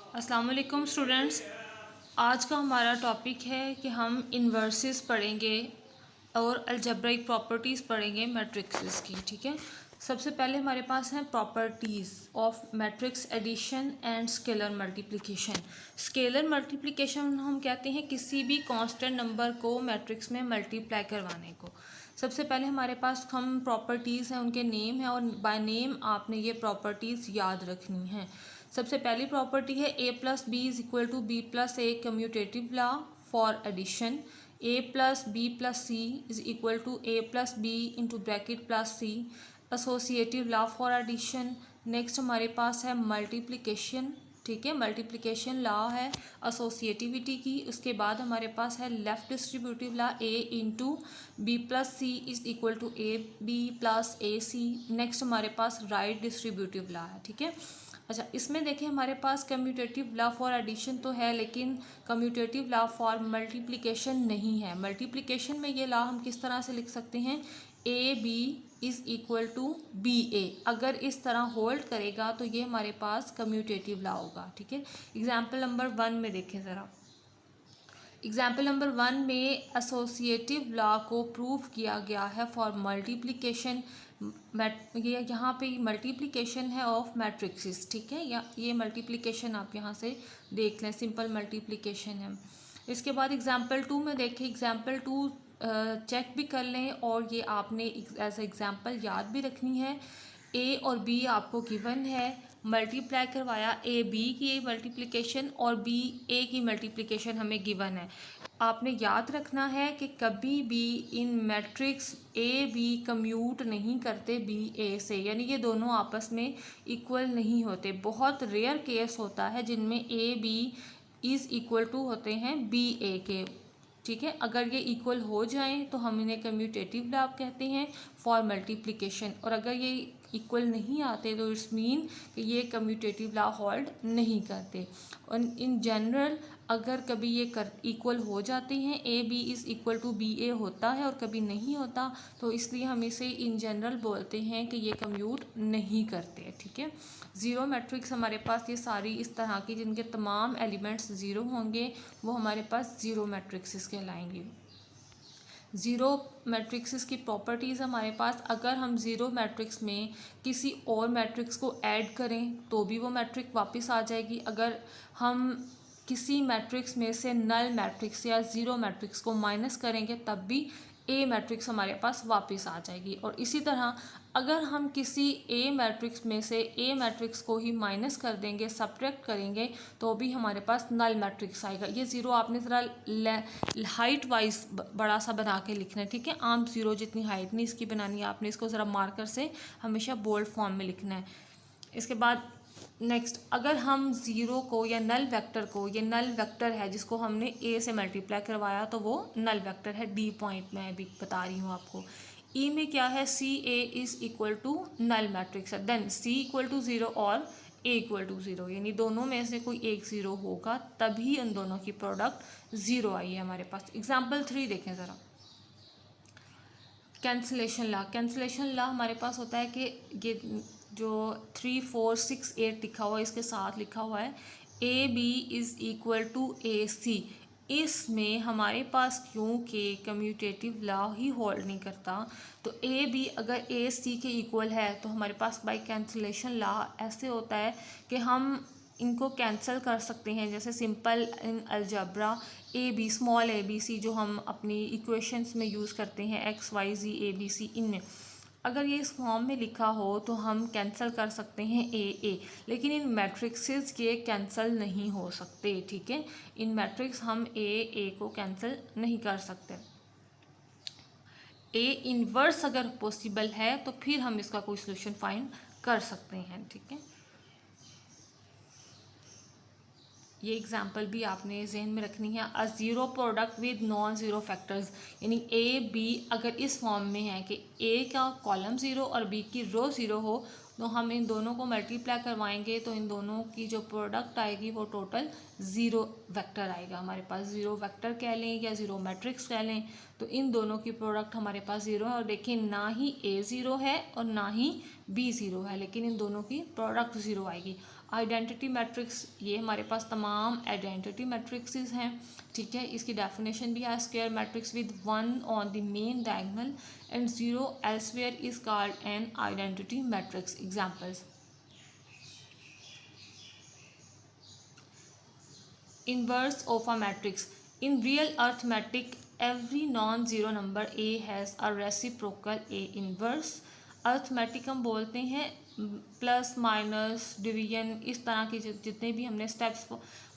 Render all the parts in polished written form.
अस्सलाम वालेकुम स्टूडेंट्स। आज का हमारा टॉपिक है कि हम इन्वर्सेस पढ़ेंगे और अलजेब्रिक प्रॉपर्टीज़ पढ़ेंगे मैट्रिक्स की। ठीक है, सबसे पहले हमारे पास हैं properties of matrix addition and scalar multiplication. Scalar multiplication हम कहते हैं किसी भी कांस्टेंट नंबर को मैट्रिक्स में मल्टीप्लाई करवाने को। सबसे पहले हमारे पास हम प्रॉपर्टीज़ हैं, उनके नेम हैं और बाय नेम आपने ये प्रॉपर्टीज़ याद रखनी है। सबसे पहली प्रॉपर्टी है a plus b is equal to b plus a commutative law for addition. A plus b plus C is equal to a plus b into bracket plus c associative law for addition. Next हमारे पास है multiplication. ठीक है, multiplication law है associativity की। उसके बाद हमारे पास है left distributive law A into B plus C is equal to A B plus A C. Next हमारे पास राइट डिस्ट्रीब्यूटिव लॉ है। ठीक है, अच्छा इसमें देखिए हमारे पास कम्यूटेटिव लॉ फॉर एडिशन तो है लेकिन कम्यूटेटिव लॉ फॉर मल्टीप्लिकेशन नहीं है। मल्टीप्लिकेशन में ये लॉ हम किस तरह से लिख सकते हैं, a B is equal to b a. अगर इस तरह होल्ड करेगा तो ये हमारे पास कम्यूटेटिव लॉ होगा। ठीक है, एग्जाम्पल नंबर 1 में देखें ज़रा। एग्जाम्पल नंबर 1 में एसोसिएटिव लॉ को प्रूव किया गया है फॉर मल्टीप्लिकेशन। ये यहाँ पे मल्टीप्लिकेशन है ऑफ मैट्रिक्सेस। ठीक है, या ये मल्टीप्लिकेशन आप यहाँ से देख लें, सिंपल मल्टीप्लिकेशन है। इसके बाद एग्जाम्पल 2 में देखें, एग्जाम्पल 2 चेक भी कर लें और ये आपने एज एग्जाम्पल याद भी रखनी है। ए और बी आपको गिवन है, मल्टीप्लाई करवाया ए बी की मल्टीप्लिकेशन और बी ए की मल्टीप्लिकेशन हमें गिवन है। आपने याद रखना है कि कभी भी इन मैट्रिक्स ए बी कम्यूट नहीं करते बी ए से, यानी ये दोनों आपस में इक्वल नहीं होते। बहुत रेयर केस होता है जिनमें A B is equal to होते हैं बी ए के। ठीक है, अगर ये इक्वल हो जाएं तो हम इन्हें कम्यूटेटिव लॉ कहते हैं फॉर मल्टीप्लिकेशन, और अगर ये इक्वल नहीं आते तो इट्स मीन कि ये कम्यूटेटिव लॉ होल्ड नहीं करते। और इन जनरल अगर कभी ये इक्वल हो जाते हैं, a B is equal to b a होता है और कभी नहीं होता, तो इसलिए हम इसे इन जनरल बोलते हैं कि ये कम्यूट नहीं करते। ठीक है, ज़ीरो मैट्रिक्स हमारे पास ये सारी इस तरह की जिनके तमाम एलिमेंट्स ज़ीरो होंगे वो हमारे पास ज़ीरो मैट्रिक्सेस कहलाएंगे। ज़ीरो मैट्रिक्सेस की प्रॉपर्टीज़ हमारे पास, अगर हम ज़ीरो मैट्रिक्स में किसी और मैट्रिक्स को ऐड करें तो भी वो मैट्रिक वापस आ जाएगी। अगर हम किसी मैट्रिक्स में से नल मैट्रिक्स या ज़ीरो मैट्रिक्स को माइनस करेंगे तब भी ए मैट्रिक्स हमारे पास वापस आ जाएगी। और इसी तरह अगर हम किसी ए मैट्रिक्स में से ए मैट्रिक्स को ही माइनस कर देंगे, सब्ट्रैक्ट करेंगे, तो भी हमारे पास नल मैट्रिक्स आएगा। ये ज़ीरो आपने ज़रा हाइट वाइज बड़ा सा बना के लिखना है। ठीक है, आम ज़ीरो जितनी हाइट नहीं इसकी बनानी है, आपने इसको ज़रा मार्कर से हमेशा बोल्ड फॉर्म में लिखना है। इसके बाद नेक्स्ट, अगर हम ज़ीरो को या नल वेक्टर को, ये नल वेक्टर है जिसको हमने ए से मल्टीप्लाई करवाया तो वो नल वेक्टर है। डी पॉइंट मैं अभी बता रही हूँ आपको। ई में क्या है, c a is equal to null matrix है, then c equal to zero और ए इक्वल टू ज़ीरो, यानी दोनों में से कोई एक ज़ीरो होगा तभी उन दोनों की प्रोडक्ट ज़ीरो आई है हमारे पास। एग्जाम्पल 3 देखें ज़रा। Cancellation law. कैंसलेशन लॉ हमारे पास होता है कि ये जो 3 4 6 8 लिखा हुआ है इसके साथ लिखा हुआ है a B is equal to a c. इसमें हमारे पास क्योंकि कम्यूटेटिव लॉ ही होल्ड नहीं करता, तो ए बी अगर ए सी के इक्वल है तो हमारे पास बाय कैंसलेशन लॉ ऐसे होता है कि हम इनको कैंसिल कर सकते हैं। जैसे simple in algebra A B, small A B C जो हम अपनी इक्वेशंस में यूज़ करते हैं, X Y Z A B C, इनमें अगर ये इस फॉर्म में लिखा हो तो हम कैंसिल कर सकते हैं ए, लेकिन इन मैट्रिक्सेस के कैंसिल नहीं हो सकते। ठीक है, इन मैट्रिक्स हम ए को कैंसिल नहीं कर सकते। ए इनवर्स अगर पॉसिबल है तो फिर हम इसका कोई सोल्यूशन फाइंड कर सकते हैं। ठीक है, ये एग्जाम्पल भी आपने जहन में रखनी है। A zero product with non zero factors, यानी ए बी अगर इस फॉर्म में है कि ए का कॉलम ज़ीरो और बी की रो ज़ीरो हो, तो हम इन दोनों को मल्टीप्लाई करवाएंगे तो इन दोनों की जो प्रोडक्ट आएगी वो टोटल ज़ीरो वेक्टर आएगा हमारे पास। ज़ीरो वेक्टर कह लें या ज़ीरो मैट्रिक्स कह लें, तो इन दोनों की प्रोडक्ट हमारे पास ज़ीरो है। और देखिए ना ही ए ज़ीरो है और ना ही बी ज़ीरो है, लेकिन इन दोनों की प्रोडक्ट ज़ीरो आएगी। आइडेंटिटी मैट्रिक्स, ये हमारे पास तमाम आइडेंटिटी मैट्रिक्सेस हैं, ठीक है। इसकी डेफिनेशन भी है, square matrix with 1 on the main diagonal and 0 elsewhere is called an identity matrix. Examples: inverse of a matrix. In real arithmetic, every non-zero number a has a reciprocal a inverse. Arithmetic हम बोलते हैं plus minus division, इस तरह के जितने भी हमने steps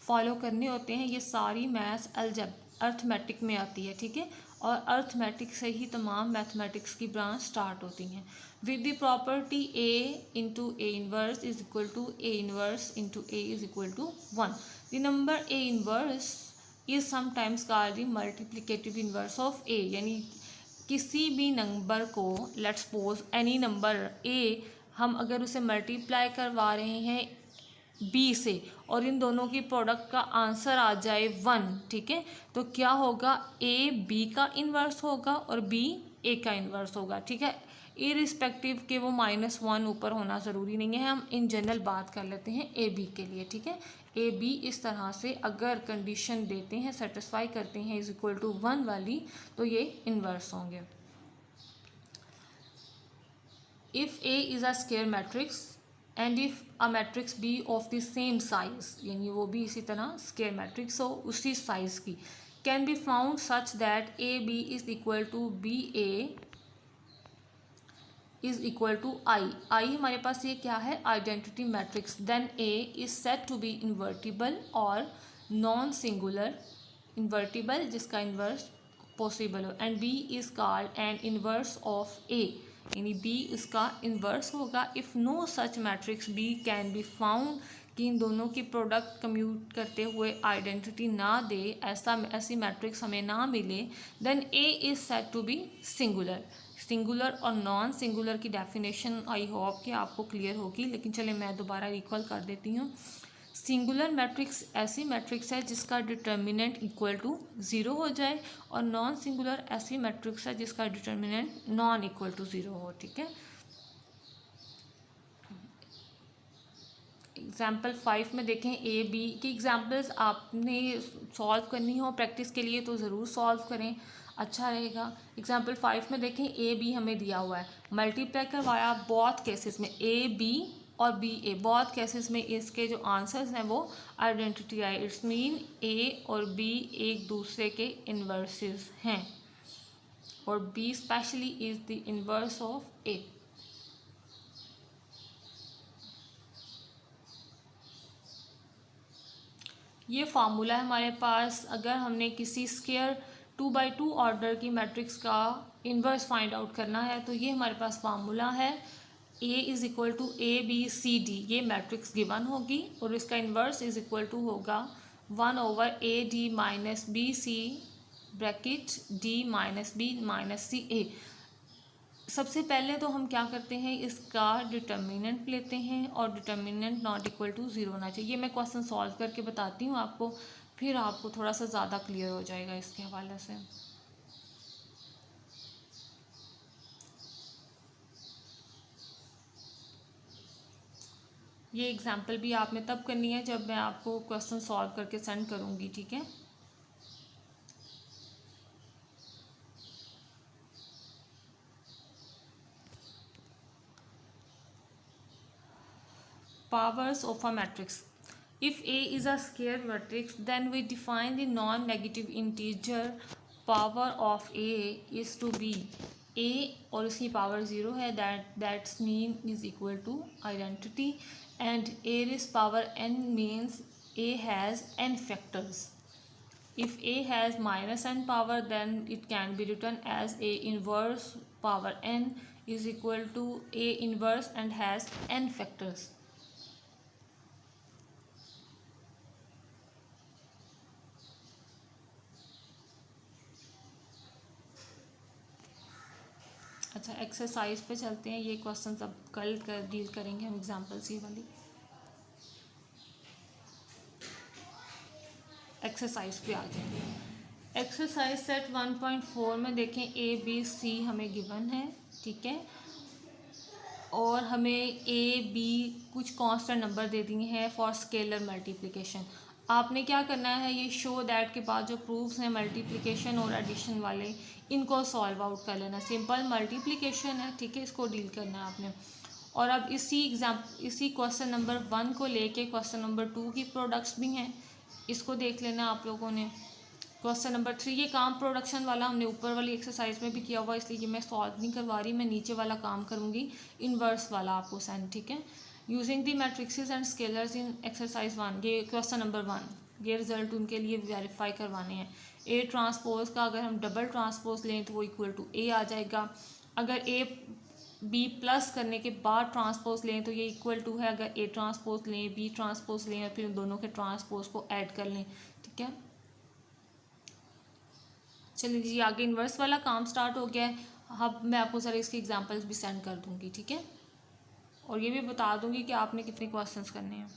follow करने होते हैं, ये सारी मैथ्स अर्थमेटिक में आती है, ठीक है। और अर्थमेटिक से ही तमाम मैथमेटिक्स की ब्रांच स्टार्ट होती हैं। With the property a into A inverse is equal to A inverse into A is equal to 1. The number a inverse is sometimes called the multiplicative inverse of a. यानी किसी भी number को, let's suppose any number a, हम अगर उसे multiply करवा रहे हैं b से और इन दोनों की प्रोडक्ट का आंसर आ जाए 1, ठीक है, तो क्या होगा, a b का इन्वर्स होगा और b a का इन्वर्स होगा, ठीक है। इरिस्पेक्टिव के वो -1 ऊपर होना ज़रूरी नहीं है, हम इन जनरल बात कर लेते हैं ए बी के लिए, ठीक है। ए बी इस तरह से अगर कंडीशन देते हैं, सेटिस्फाई करते हैं इज इक्वल टू 1 वाली, तो ये इन्वर्स होंगे। If A is a square matrix and if a matrix B of the same size, यानी वो भी इसी तरह स्क्वायर मैट्रिक्स हो उसी साइज़ की, can be found such that a b is equal to b a is equal to I. I हमारे पास ये क्या है, identity matrix. Then A is set to be invertible और नॉन सिंगुलर, इन्वर्टिबल जिसका इन्वर्स पॉसिबल हो, and b is called an inverse of a, यानी b इसका इन्वर्स होगा। If no such matrix b can be found, कि इन दोनों की प्रोडक्ट कम्यूट करते हुए आइडेंटिटी ना दे, ऐसी मैट्रिक्स हमें ना मिले, then A is set to be singular. Singular और नॉन सिंगुलर की डेफिनेशन आई होप कि आपको क्लियर होगी, लेकिन चले मैं दोबारा रिकॉल कर देती हूँ। सिंगुलर मैट्रिक्स ऐसी मैट्रिक्स है जिसका डिटर्मिनेंट इक्वल टू 0 हो जाए, और नॉन सिंगुलर ऐसी मैट्रिक्स है जिसका डिटर्मिनेंट नॉन इक्वल टू 0 हो, ठीक है। एग्जाम्पल 5 में देखें, ए बी की एग्जाम्पल्स आपने सॉल्व करनी हो प्रैक्टिस के लिए तो ज़रूर सॉल्व करें, अच्छा रहेगा। एग्जाम्पल 5 में देखें, ए बी हमें दिया हुआ है, मल्टीप्लाई करवाया बहुत केसेस में, ए बी और बी ए, बहुत केसेस में इसके जो आंसर्स हैं वो आइडेंटिटी आए। इट्स मीन ए और बी एक दूसरे के इन्वर्सेस हैं, और b specially is the inverse of a. ये फार्मूला है हमारे पास, अगर हमने किसी स्क्वायर 2x2 ऑर्डर की मैट्रिक्स का इन्वर्स फाइंड आउट करना है तो ये हमारे पास फार्मूला है, A is equal to A B c d, ये मैट्रिक्स गिवन होगी और इसका इन्वर्स इज़ इक्वल टू होगा 1/AD minus b c bracket d minus b minus c a. सबसे पहले तो हम क्या करते हैं, इसका डिटर्मिनेंट लेते हैं और डिटर्मिनेंट नॉट इक्वल टू 0 होना चाहिए। ये मैं क्वेश्चन सॉल्व करके बताती हूँ आपको, फिर आपको थोड़ा सा ज़्यादा क्लियर हो जाएगा इसके हवाले से। ये एग्जाम्पल भी आपने तब करनी है जब मैं आपको क्वेश्चन सॉल्व करके सेंड करूँगी, ठीक है। Powers of a matrix. If A is a square matrix, then we define the non-negative integer power of A is to be A और इसकी पावर 0 है, that's mean is equal to identity, and A raised power n means A has n factors. If A has minus n power, then it can be written as A inverse power n is equal to A inverse and has n factors. अच्छा, exercise पे चलते हैं। ये question अब कल deal करेंगे हम, examples ये वाली। एक्सरसाइज पे आ जाएंगे। एक्सरसाइज सेट 1.4 में देखें, ए बी सी हमें गिवन है, ठीक है। और हमें ए बी कुछ कांस्टेंट नंबर दे दिए हैं फॉर स्केलर मल्टीप्लिकेशन। आपने क्या करना है, ये शो दैट के बाद जो प्रूफ्स हैं मल्टीप्लिकेशन और एडिशन वाले, इनको सॉल्व आउट कर लेना। सिंपल मल्टीप्लिकेशन है, ठीक है, इसको डील करना है आपने। और अब इसी क्वेश्चन नंबर 1 को लेके क्वेश्चन नंबर 2 की प्रोडक्ट्स भी हैं, इसको देख लेना आप लोगों ने। क्वेश्चन नंबर 3 ये काम प्रोडक्शन वाला हमने ऊपर वाली एक्सरसाइज में भी किया हुआ, इसलिए मैं सॉल्व नहीं करवा रही, मैं नीचे वाला काम करूँगी, इन्वर्स वाला आपको सेंड, ठीक है। Using the matrixes and scalars in exercise 1, ये क्वेश्चन नंबर 1, ये रिजल्ट उनके लिए वेरीफाई करवाने हैं। ए ट्रांसपोज का अगर हम डबल ट्रांसपोज लें तो वो इक्वल टू ए आ जाएगा। अगर ए बी प्लस करने के बाद ट्रांसपोज लें तो ये इक्वल टू है अगर ए ट्रांसपोज लें बी ट्रांसपोज लें और फिर उन दोनों के ट्रांसपोज को ऐड कर लें, ठीक है। चलिए जी, आगे इन्वर्स वाला काम स्टार्ट हो गया है। अब मैं आपको ज़रा इसके एग्जांपल्स भी सेंड कर दूंगी, ठीक है, और ये भी बता दूंगी कि आपने कितने क्वेश्चंस करने हैं।